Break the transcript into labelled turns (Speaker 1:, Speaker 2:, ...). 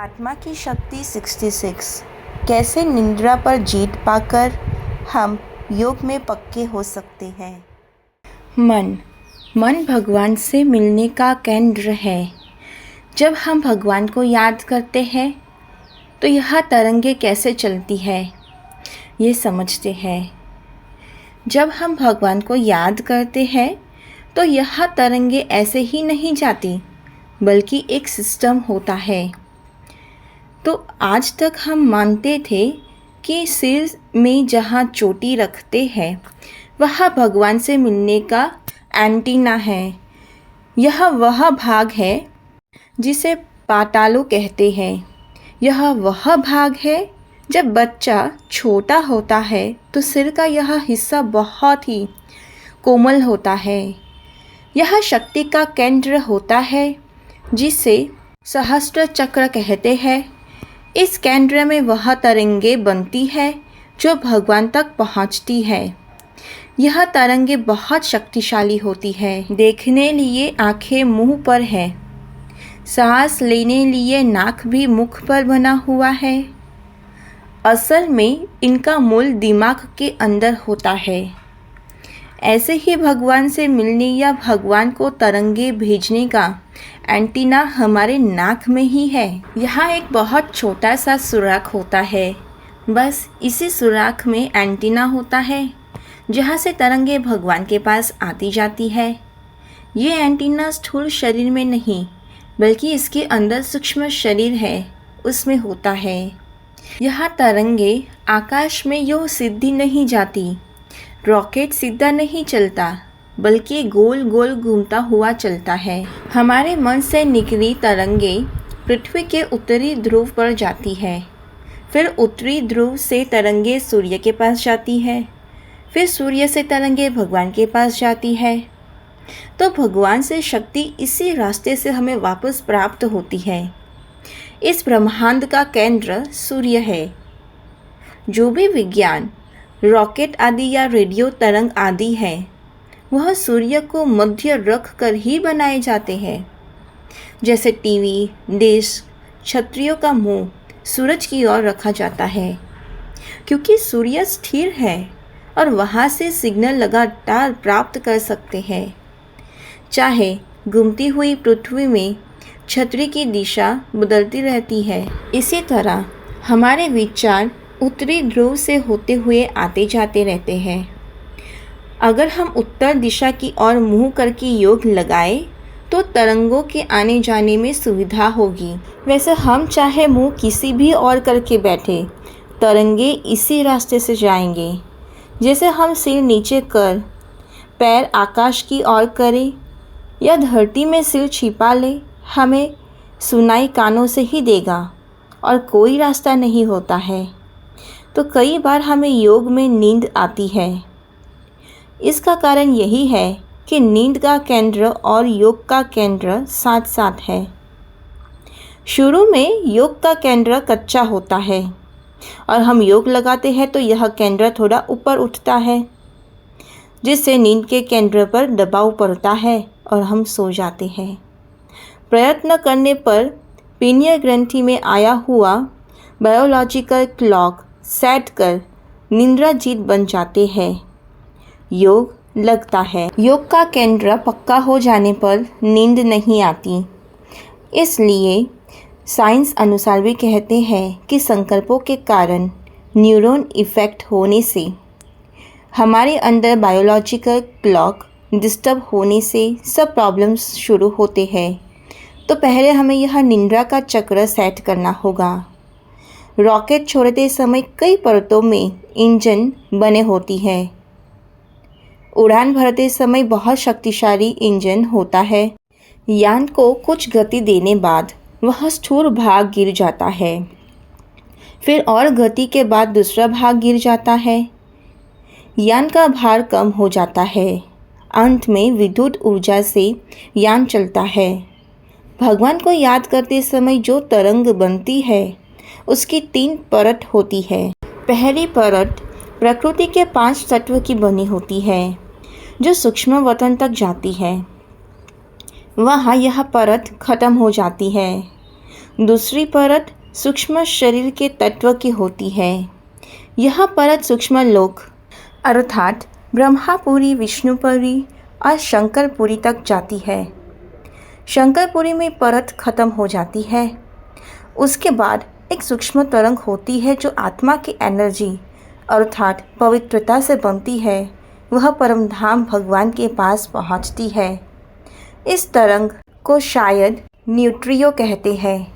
Speaker 1: आत्मा की शक्ति 66। कैसे निद्रा पर जीत पाकर हम योग में पक्के हो सकते हैं। मन भगवान से मिलने का केंद्र है। जब हम भगवान को याद करते हैं तो यह तरंगे कैसे चलती है ये समझते हैं। जब हम भगवान को याद करते हैं तो यह तरंगे ऐसे ही नहीं जाती बल्कि एक सिस्टम होता है। तो आज तक हम मानते थे कि सिर में जहाँ चोटी रखते हैं वह भगवान से मिलने का एंटीना है। यह वह भाग है जिसे पातालो कहते हैं। यह वह भाग है जब बच्चा छोटा होता है तो सिर का यह हिस्सा बहुत ही कोमल होता है। यह शक्ति का केंद्र होता है जिसे सहस्त्र चक्र कहते हैं। इस केंद्र में वह तरंगे बनती है जो भगवान तक पहुंचती है। यह तरंगे बहुत शक्तिशाली होती है। देखने लिए आंखें मुंह पर है, सांस लेने लिए नाक भी मुख पर बना हुआ है। असल में इनका मूल दिमाग के अंदर होता है। ऐसे ही भगवान से मिलने या भगवान को तरंगे भेजने का एंटीना हमारे नाक में ही है। यहाँ एक बहुत छोटा सा सुराख होता है। बस इसी सुराख में एंटीना होता है जहाँ से तरंगे भगवान के पास आती जाती है। ये एंटीना स्थूल शरीर में नहीं बल्कि इसके अंदर सूक्ष्म शरीर है उसमें होता है। यह तरंगे आकाश में यूँ सीधी नहीं जाती। रॉकेट सीधा नहीं चलता बल्कि गोल गोल घूमता हुआ चलता है। हमारे मन से निकली तरंगे पृथ्वी के उत्तरी ध्रुव पर जाती है। फिर उत्तरी ध्रुव से तरंगे सूर्य के पास जाती है। फिर सूर्य से तरंगे भगवान के पास जाती है। तो भगवान से शक्ति इसी रास्ते से हमें वापस प्राप्त होती है। इस ब्रह्मांड का केंद्र सूर्य है। जो भी विज्ञान रॉकेट आदि या रेडियो तरंग आदि है वह सूर्य को मध्य रख कर ही बनाए जाते हैं। जैसे टीवी, डिश, छतरियों का मुंह सूरज की ओर रखा जाता है क्योंकि सूर्य स्थिर है और वहाँ से सिग्नल लगातार प्राप्त कर सकते हैं। चाहे घूमती हुई पृथ्वी में छतरी की दिशा बदलती रहती है। इसी तरह हमारे विचार उत्तरी ध्रुव से होते हुए आते जाते रहते हैं। अगर हम उत्तर दिशा की ओर मुँह करके योग लगाए तो तरंगों के आने जाने में सुविधा होगी। वैसे हम चाहे मुँह किसी भी ओर करके बैठे तरंगे इसी रास्ते से जाएंगे। जैसे हम सिर नीचे कर पैर आकाश की ओर करें या धरती में सिर छिपा ले हमें सुनाई कानों से ही देगा और कोई रास्ता नहीं होता है। तो कई बार हमें योग में नींद आती है। इसका कारण यही है कि नींद का केंद्र और योग का केंद्र साथ साथ है। शुरू में योग का केंद्र कच्चा होता है और हम योग लगाते हैं तो यह केंद्र थोड़ा ऊपर उठता है जिससे नींद के केंद्र पर दबाव पड़ता है और हम सो जाते हैं। प्रयत्न करने पर पीनियल ग्रंथि में आया हुआ बायोलॉजिकल क्लॉक सेट कर निद्रा जीत बन जाते हैं। योग लगता है। योग का केंद्र पक्का हो जाने पर नींद नहीं आती। इसलिए साइंस अनुसार भी कहते हैं कि संकल्पों के कारण न्यूरॉन इफेक्ट होने से हमारे अंदर बायोलॉजिकल क्लॉक डिस्टर्ब होने से सब प्रॉब्लम्स शुरू होते हैं। तो पहले हमें यह निद्रा का चक्र सेट करना होगा। रॉकेट छोड़ते समय कई परतों में इंजन बने होती है। उड़ान भरते समय बहुत शक्तिशाली इंजन होता है। यान को कुछ गति देने बाद वह स्थूल भाग गिर जाता है। फिर और गति के बाद दूसरा भाग गिर जाता है। यान का भार कम हो जाता है। अंत में विद्युत ऊर्जा से यान चलता है। भगवान को याद करते समय जो तरंग बनती है उसकी 3 परत होती है। पहली परत प्रकृति के 5 तत्व की बनी होती है जो सूक्ष्म वतन तक जाती है। वहाँ यह परत खत्म हो जाती है। दूसरी परत सूक्ष्म शरीर के तत्व की होती है। यह परत सूक्ष्म लोक अर्थात ब्रह्मापुरी, विष्णुपुरी और शंकरपुरी तक जाती है। शंकरपुरी में परत खत्म हो जाती है। उसके बाद एक सूक्ष्म तरंग होती है जो आत्मा की एनर्जी अर्थात पवित्रता से बनती है। वह परम धाम भगवान के पास पहुंचती है। इस तरंग को शायद न्यूट्रियो कहते हैं।